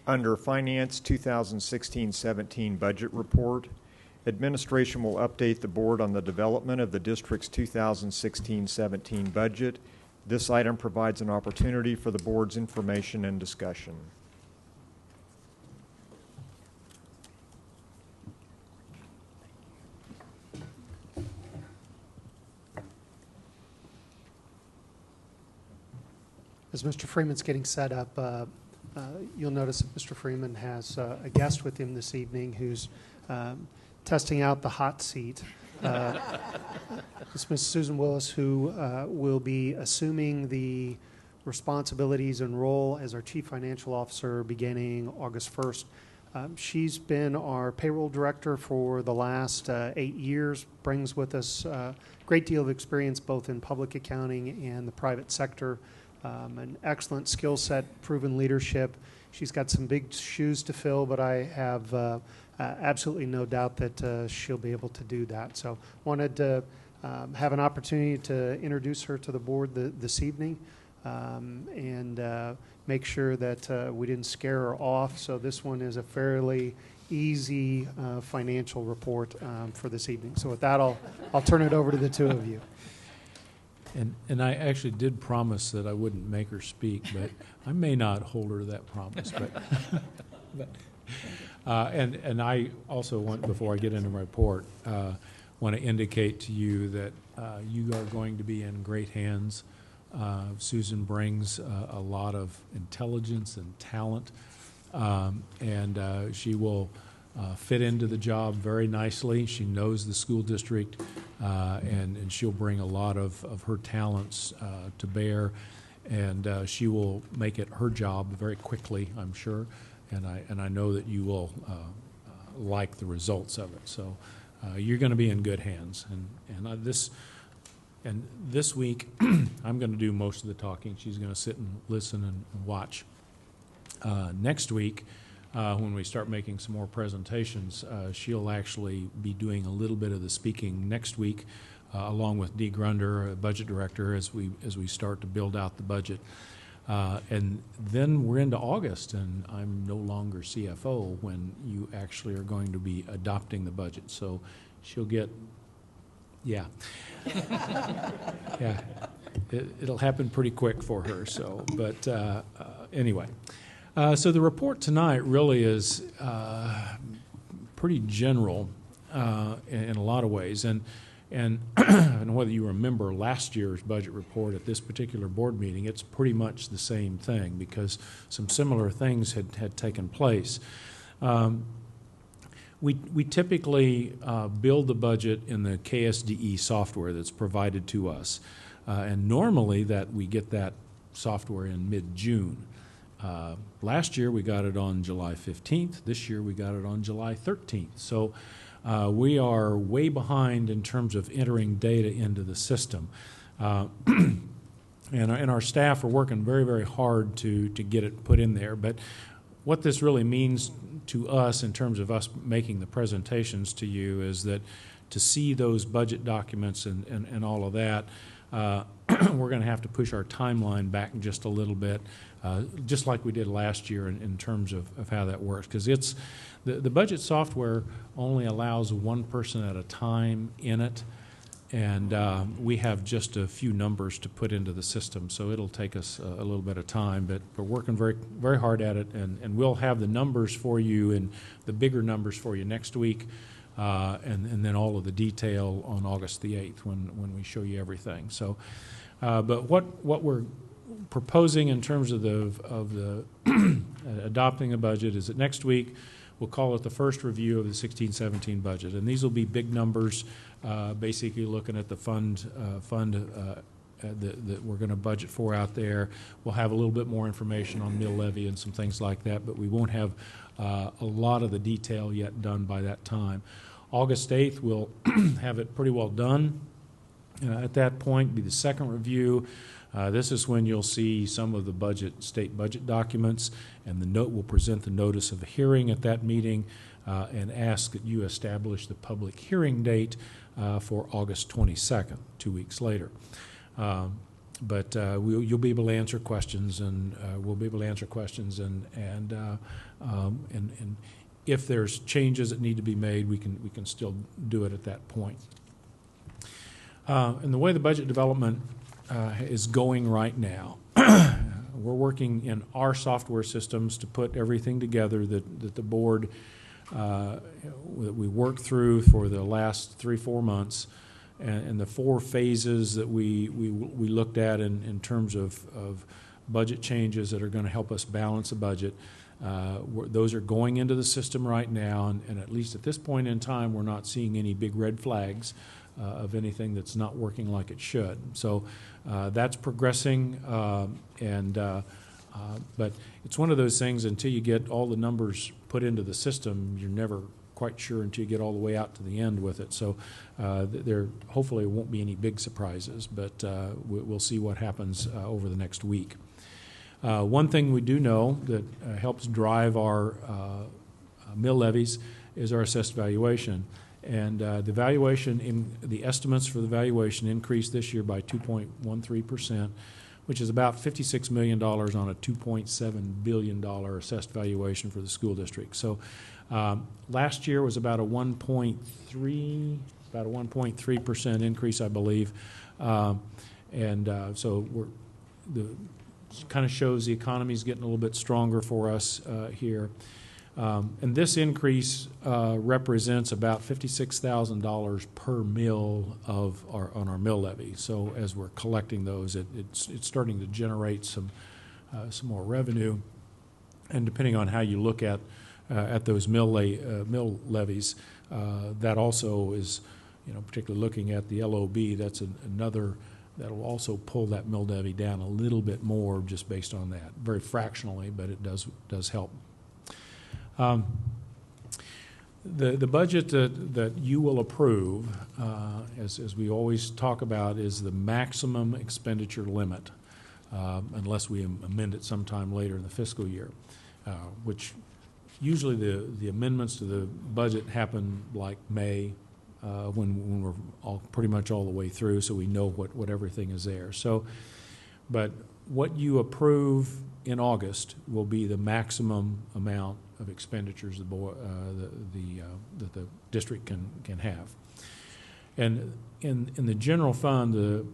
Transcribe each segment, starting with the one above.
Under Finance 2016-17 Budget Report, Administration will update the Board on the development of the District's 2016-17 budget. This item provides an opportunity for the Board's information and discussion. As Mr. Freeman's getting set up, you'll notice that Mr. Freeman has a guest with him this evening who's testing out the hot seat. It's Ms. Susan Willis, who will be assuming the responsibilities and role as our Chief Financial Officer beginning August 1st. She's been our payroll director for the last 8 years, brings with us a great deal of experience both in public accounting and the private sector. An excellent skill set, proven leadership. She's got some big shoes to fill, but I have absolutely no doubt that she'll be able to do that. So wanted to have an opportunity to introduce her to the board this evening and make sure that we didn't scare her off. So this one is a fairly easy financial report for this evening. So with that, I'll turn it over to the two of you. And I actually did promise that I wouldn't make her speak, but I may not hold her to that promise. And I also want, before I get into my report, want to indicate to you that you are going to be in great hands. Susan brings a lot of intelligence and talent, and she will fit into the job very nicely. She knows the school district, and she'll bring a lot of her talents to bear, and she will make it her job very quickly, I'm sure, and I know that you will like the results of it. So you're going to be in good hands, and this week I'm going to do most of the talking. She's going to sit and listen and watch. Next week, when we start making some more presentations, she'll actually be doing a little bit of the speaking next week, along with Dee Grunder, budget director, as we start to build out the budget. And then we're into August, and I'm no longer CFO when you actually are going to be adopting the budget. So she'll get, yeah, yeah, it'll happen pretty quick for her. So, but anyway. So the report tonight really is pretty general in a lot of ways, and I don't know whether you remember last year's budget report at this particular board meeting. It's pretty much the same thing because some similar things had taken place. We typically build the budget in the KSDE software that's provided to us, and normally that we get that software in mid-June. Last year we got it on July 15th. This year we got it on July 13th. So we are way behind in terms of entering data into the system. And our staff are working very, very hard to get it put in there. But what this really means to us in terms of us making the presentations to you is that to see those budget documents and all of that, we're going to have to push our timeline back just a little bit, just like we did last year in terms of how that works. Because it's the budget software only allows one person at a time in it, and we have just a few numbers to put into the system, so it'll take us a little bit of time. But we're working very, very hard at it, and we'll have the numbers for you and the bigger numbers for you next week. And then all of the detail on August the 8th when we show you everything. So, but what we're proposing in terms of the adopting a budget is that next week we'll call it the first review of the 16-17 budget, and these will be big numbers, basically looking at the fund that we're going to budget for out there. We'll have a little bit more information on mill levy and some things like that, but we won't have a lot of the detail yet done by that time. August 8th, we'll have it pretty well done. At that point, be the second review. This is when you'll see some of the state budget documents, and we'll present the notice of a hearing at that meeting and ask that you establish the public hearing date for August 22nd, 2 weeks later. You'll be able to answer questions, and we'll be able to answer questions, and if there's changes that need to be made, we can still do it at that point. And the way the budget development is going right now, we're working in our software systems to put everything together that the board that we worked through for the last 3-4 months, and the 4 phases that we looked at in terms of budget changes that are going to help us balance the budget. Those are going into the system right now, and at least at this point in time, we're not seeing any big red flags of anything that's not working like it should. So that's progressing, but it's one of those things, until you get all the numbers put into the system, you're never quite sure until you get all the way out to the end with it. So there hopefully won't be any big surprises, but we'll see what happens over the next week. One thing we do know that helps drive our mill levies is our assessed valuation. And the estimates for the valuation increased this year by 2.13%, which is about $56 million on a $2.7 billion assessed valuation for the school district. So last year was about a 1.3% increase, I believe. So kind of shows the economy's getting a little bit stronger for us here. And this increase represents about $56,000 per mill on our mill levy. So as we're collecting those, it's starting to generate some more revenue. And depending on how you look at those mill levies, that also is, particularly looking at the LOB, that's another that'll also pull that mill levy down a little bit more just based on that, very fractionally, but it does help. The budget that you will approve, as we always talk about, is the maximum expenditure limit, unless we amend it sometime later in the fiscal year, which usually the amendments to the budget happen like May, when we're pretty much all the way through, so we know what everything is there. So, but what you approve in August will be the maximum amount of expenditures that the district can have. And in the general fund, in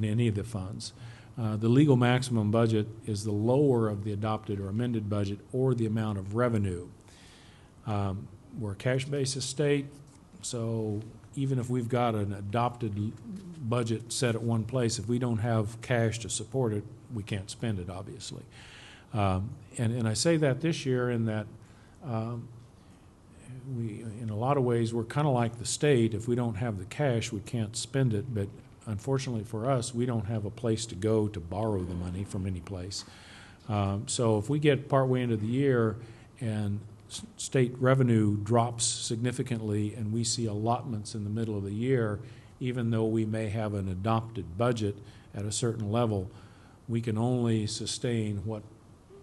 any of the funds, the legal maximum budget is the lower of the adopted or amended budget or the amount of revenue. We're a cash basis state, so even if we've got an adopted budget set at one place, if we don't have cash to support it, we can't spend it, obviously. And I say that this year in that in a lot of ways, we're kind of like the state. If we don't have the cash, we can't spend it. But unfortunately for us, we don't have a place to go to borrow the money from any place. So if we get partway into the year and state revenue drops significantly and we see allotments in the middle of the year, even though we may have an adopted budget at a certain level, we can only sustain what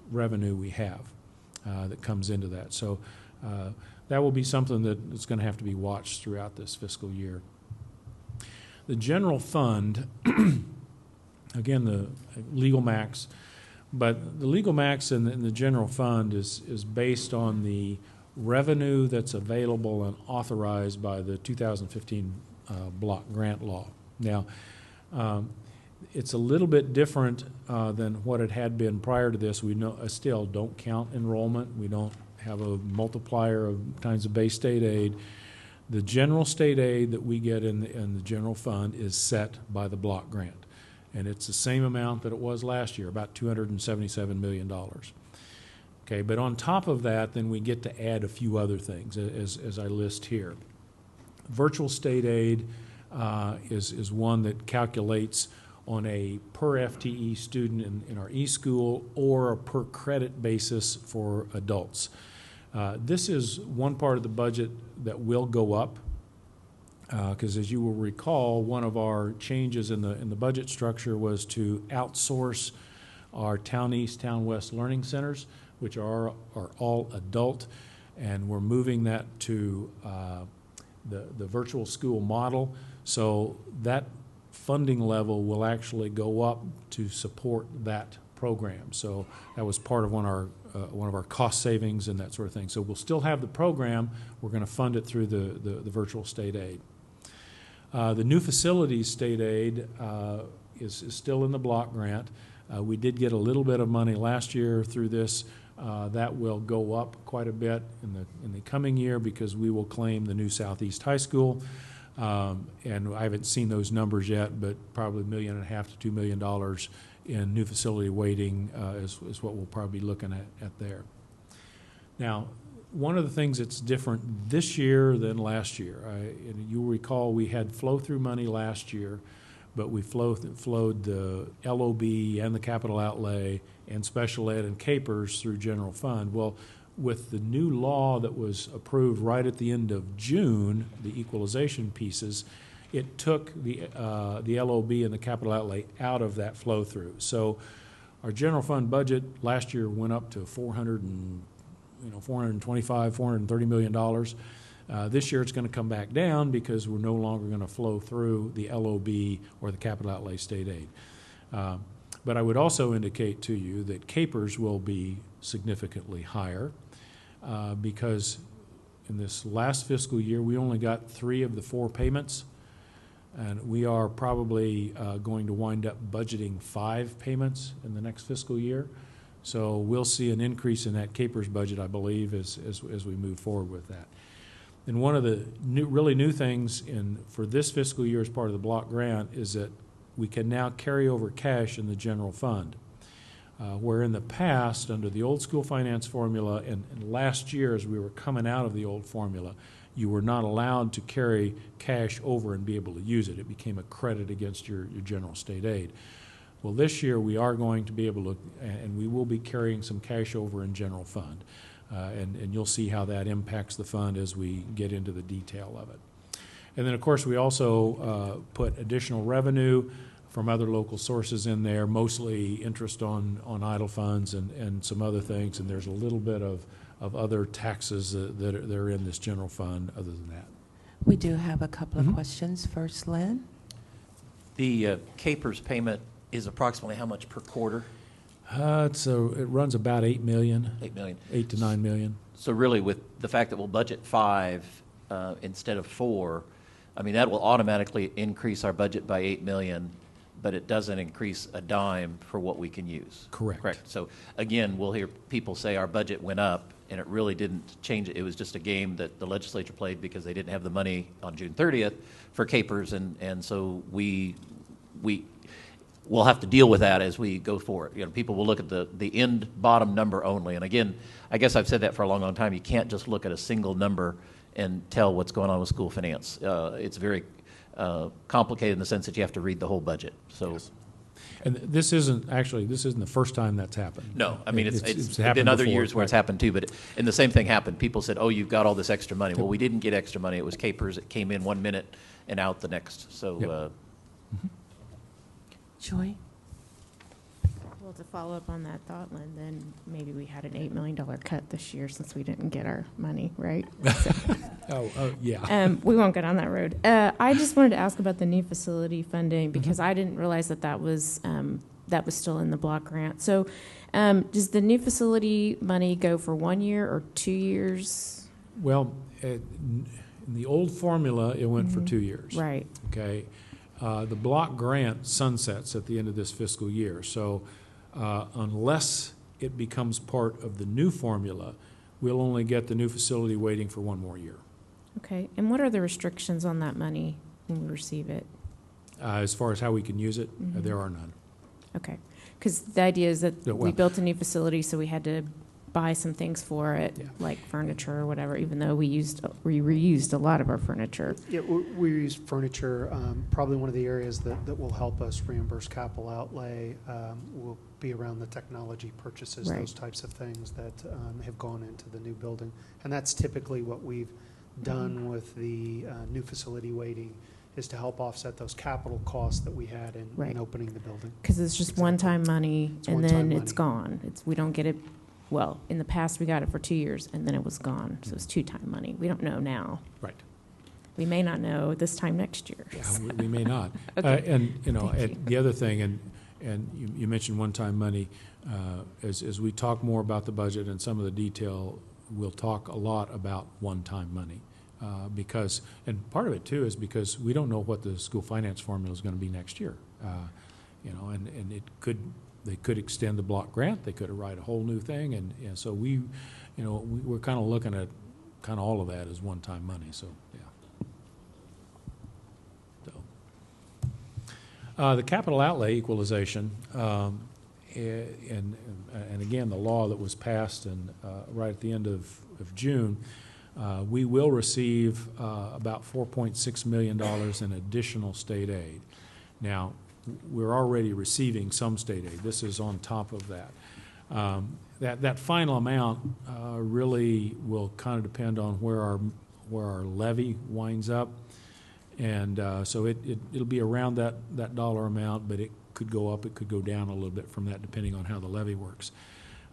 revenue we have that comes into that. So that will be something that's going to have to be watched throughout this fiscal year. The general fund, again, the legal max, but the legal max in the general fund is based on the revenue that's available and authorized by the 2015 block grant law. Now, it's a little bit different than what it had been prior to this. We still don't count enrollment. We don't have a multiplier of times the base state aid. The general state aid that we get in the general fund is set by the block grant. And it's the same amount that it was last year, about $277 million. Okay, but on top of that, then we get to add a few other things, as I list here. Virtual state aid is one that calculates on a per FTE student in our e-school or a per credit basis for adults. This is one part of the budget that will go up, because as you will recall, one of our changes in the budget structure was to outsource our Town East, Town West learning centers, which are all adult, and we're moving that to the virtual school model. So that funding level will actually go up to support that program. So that was part of one of our cost savings and that sort of thing. So we'll still have the program. We're going to fund it through the virtual state aid. The new facilities state aid is still in the block grant. We did get a little bit of money last year through this. That will go up quite a bit in the coming year because we will claim the new Southeast High School. And I haven't seen those numbers yet, but probably $1.5 million to $2 million in new facility weighting is what we'll probably be looking at there. Now, one of the things that's different this year than last year, and you'll recall we had flow-through money last year, but we flowed the LOB and the capital outlay and special ed and capers through general fund. Well, with the new law that was approved right at the end of June, the equalization pieces, it took the LOB and the capital outlay out of that flow through. So our general fund budget last year went up to $425, $430 million. This year it's going to come back down because we're no longer going to flow through the LOB or the capital outlay state aid. But I would also indicate to you that capers will be significantly higher because in this last fiscal year we only got 3 of the 4 payments, and we are probably going to wind up budgeting 5 payments in the next fiscal year. So we'll see an increase in that capers budget, I believe, as we move forward with that. And one of the really new things for this fiscal year as part of the block grant is that we can now carry over cash in the general fund. Where in the past, under the old school finance formula, and last year as we were coming out of the old formula, you were not allowed to carry cash over and be able to use it. It became a credit against your general state aid. Well, this year we are going to be able to, and we will be carrying some cash over in general fund. And you'll see how that impacts the fund as we get into the detail of it. And then, of course, we also put additional revenue from other local sources in there, mostly interest on idle funds and some other things. And there's a little bit of other taxes that are in this general fund other than that. We do have a couple of questions. First, Lynn. The capers payment is approximately how much per quarter? It runs about $8 million. $8 million. $8 to $9 million. So really, with the fact that we'll budget 5 instead of 4, I mean, that will automatically increase our budget by $8 million, but it doesn't increase a dime for what we can use. Correct. Correct. So again, we'll hear people say our budget went up, and it really didn't change it. It was just a game that the legislature played because they didn't have the money on June 30th for capers, and so we'll have to deal with that as we go forward. You know, people will look at the end bottom number only. And again, I guess I've said that for a long, long time. You can't just look at a single number and tell what's going on with school finance. It's very complicated in the sense that you have to read the whole budget. So, yes. And this isn't the first time that's happened. No, I mean, it's happened been other before, years where it's happened too, and the same thing happened. People said, oh, you've got all this extra money. Well, we didn't get extra money. It was capers. It came in 1 minute and out the next. So, Yep. Joy. Well, to follow up on that thought, Lynn, then maybe we had an $8 million cut this year since we didn't get our money, right? Oh, yeah. We won't get on that road. I just wanted to ask about the new facility funding because I didn't realize that was still in the block grant. So does the new facility money go for 1 year or 2 years? Well, in the old formula, it went for 2 years. Right. Okay. The block grant sunsets at the end of this fiscal year. So unless it becomes part of the new formula, we'll only get the new facility waiting for 1 more year. Okay. And what are the restrictions on that money when we receive it? As far as how we can use it, there are none. Okay. Because the idea is that Yeah, well- we built a new facility, so we had to buy some things for it, Yeah. like furniture or whatever, even though we reused a lot of our furniture. Yeah, we use furniture. Probably one of the areas that will help us reimburse capital outlay will be around the technology purchases, Right. those types of things that have gone into the new building. And that's typically what we've done with the new facility waiting, is to help offset those capital costs that we had in Right. opening the building. Because it's just Exactly. one-time money, It's and one-time then it's money. gone. We don't get it, well, in the past, we got it for 2 years, and then it was gone, so it's two-time money. We don't know now. Right. we may not know this time next year. Yeah, we may not. Okay. And, you know, Thank and you. the other thing, and you mentioned one-time money, as we talk more about the budget and some of the detail, we'll talk a lot about one-time money. Because, and part of it too is because we don't know what the school finance formula is going to be next year. You know, and they could extend the block grant, they could write a whole new thing, and so we're kind of looking at kind of all of that as one-time money, so, yeah. The capital outlay equalization, and again, the law that was passed right at the end of June, we will receive about $4.6 million in additional state aid. Now, we're already receiving some state aid. This is on top of that. That final amount really will kind of depend on where our levy winds up. And so it'll be around that dollar amount, but it could go up, it could go down a little bit from that depending on how the levy works.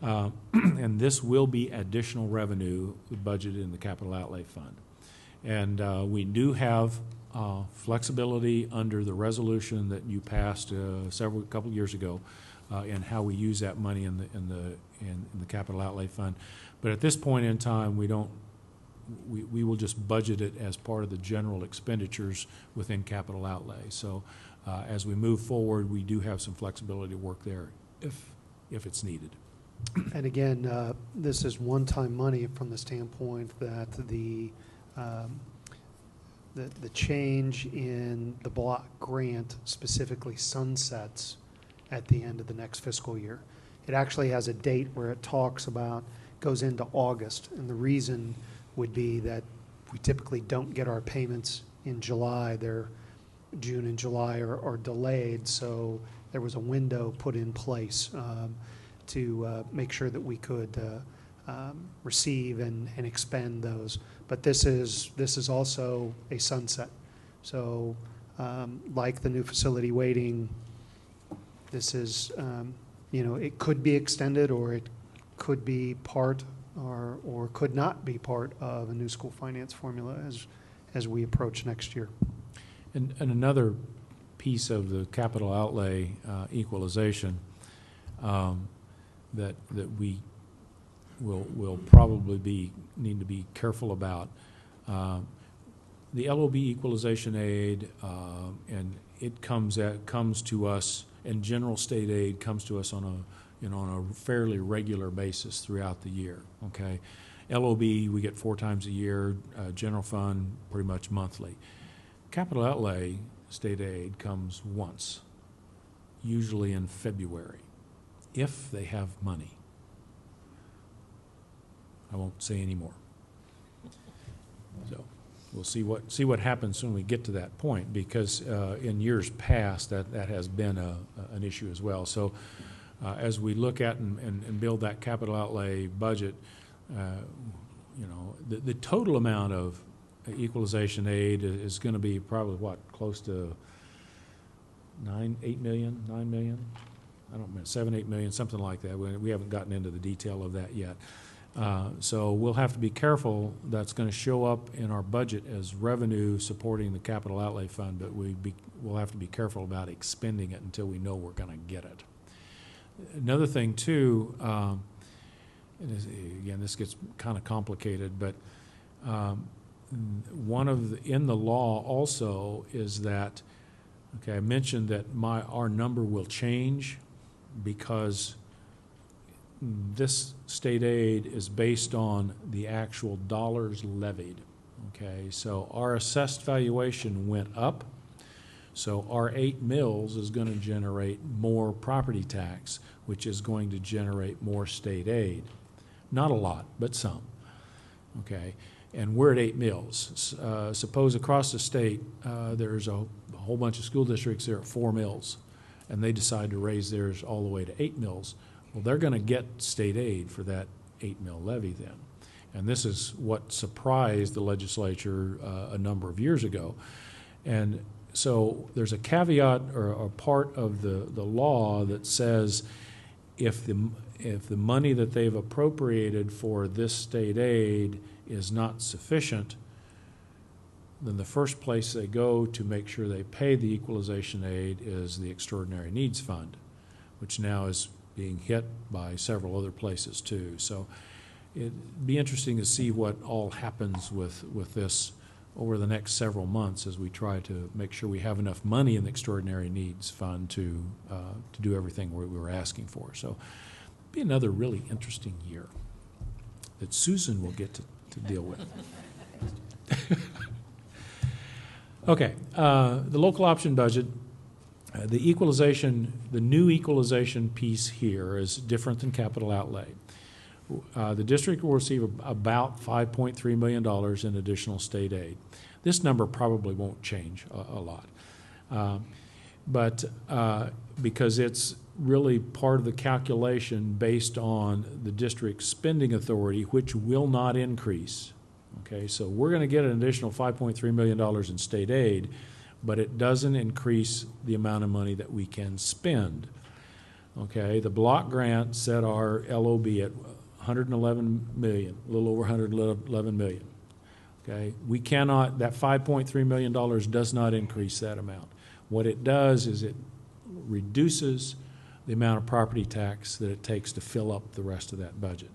And this will be additional revenue budgeted in the capital outlay fund. And we do have flexibility under the resolution that you passed a couple years ago in how we use that money in the capital outlay fund. But at this point in time, we will just budget it as part of the general expenditures within capital outlay. So as we move forward, we do have some flexibility to work there if it's needed. And again, this is one-time money from the standpoint that the change in the block grant specifically sunsets at the end of the next fiscal year. It actually has a date where it talks about, goes into August, and the reason would be that we typically don't get our payments in July. They're June and July are delayed, so there was a window put in place to make sure that we could receive and expend those. But this is also a sunset. So like the new facility waiting, this is, it could be extended, or it could be part or could not be part of a new school finance formula as we approach next year. And another piece of the capital outlay equalization that we will probably need to be careful about. The LOB equalization aid, and it comes to us, and general state aid comes to us on a fairly regular basis throughout the year. Okay, LOB we get 4 times a year. General fund pretty much monthly. Capital outlay state aid comes once, usually in February, if they have money. I won't say any more. So we'll see what happens when we get to that point, because in years past that has been an issue as well. So as we look at and build that capital outlay budget, the total amount of equalization aid is going to be probably close to 9 million? I don't know, 7, 8 million, something like that. We haven't gotten into the detail of that yet. So we'll have to be careful. That's going to show up in our budget as revenue supporting the capital outlay fund, but we'll have to be careful about expending it until we know we're going to get it. Another thing too, again, this gets kind of complicated, but in the law also is that, okay, I mentioned that our number will change because this state aid is based on the actual dollars levied. Okay, so our assessed valuation went up, so our 8 mills is going to generate more property tax, which is going to generate more state aid. Not a lot, but some. Okay, and we're at 8 mills. Suppose across the state there's a whole bunch of school districts that are at 4 mills, and they decide to raise theirs all the way to 8 mills. Well, they're going to get state aid for that 8 mill levy then. And this is what surprised the legislature a number of years ago. And so there's a caveat or a part of the law that says if the money that they've appropriated for this state aid is not sufficient, then the first place they go to make sure they pay the equalization aid is the Extraordinary Needs Fund, which now is being hit by several other places too. So it'd be interesting to see what all happens with this over the next several months as we try to make sure we have enough money in the Extraordinary Needs Fund to do everything we were asking for. So it'll be another really interesting year that Susan will get to deal with. Okay, the local option budget, the equalization, the new equalization piece here is different than capital outlay. The district will receive about $5.3 million in additional state aid. This number probably won't change a lot, but because it's really part of the calculation based on the district's spending authority, which will not increase. Okay, so we're going to get an additional $5.3 million in state aid, but it doesn't increase the amount of money that we can spend. Okay, the block grant set our LOB at 111 million, a little over 111 million. Okay, we cannot, that $5.3 million does not increase that amount. What it does is it reduces the amount of property tax that it takes to fill up the rest of that budget.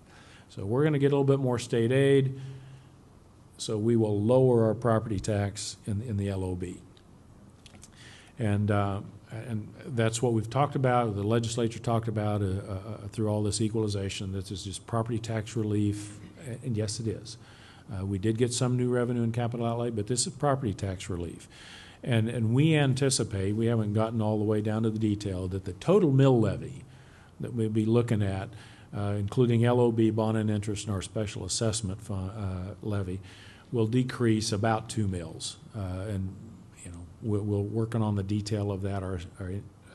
So we're going to get a little bit more state aid, so we will lower our property tax in the LOB. And that's what we've talked about, the legislature talked about through all this equalization. This is just property tax relief, and yes, it is. We did get some new revenue in capital outlay, but this is property tax relief. And we anticipate, we haven't gotten all the way down to the detail, that the total mill levy that we'll be looking at, including LOB, bond and interest, and our special assessment levy, will decrease about 2 mills. And you know, we're working on the detail of that. Our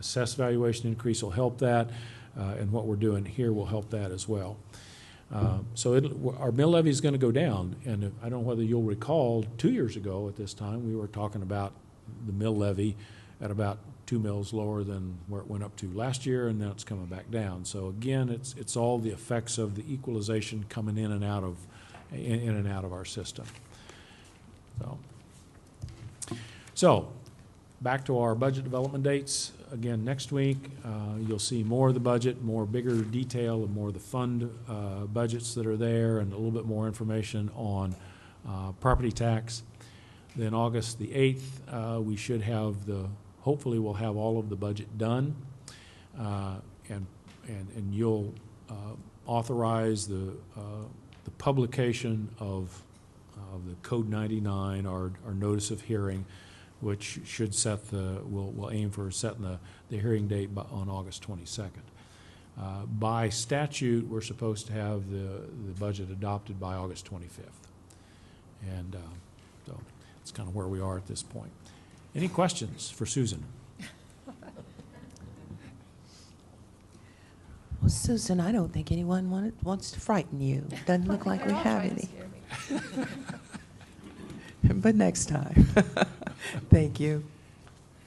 assessed valuation increase will help that, and what we're doing here will help that as well. So our mill levy is going to go down, and I don't know whether you'll recall, 2 years ago at this time, we were talking about the mill levy at about 2 mills lower than where it went up to last year, and now it's coming back down. So again, it's all the effects of the equalization coming in and out of our system. So back to our budget development dates. Again, next week, you'll see more of the budget, more bigger detail, and more of the fund budgets that are there, and a little bit more information on property tax. Then August the 8th, we should have hopefully we'll have all of the budget done, and you'll authorize the publication of the Code 99, our notice of hearing, which should set we'll aim for setting the hearing date on August 22nd. By statute, we're supposed to have the budget adopted by August 25th. And so that's kind of where we are at this point. Any questions for Susan? Well, Susan, I don't think anyone wants to frighten you. Doesn't look like we have any. But next time. Thank you.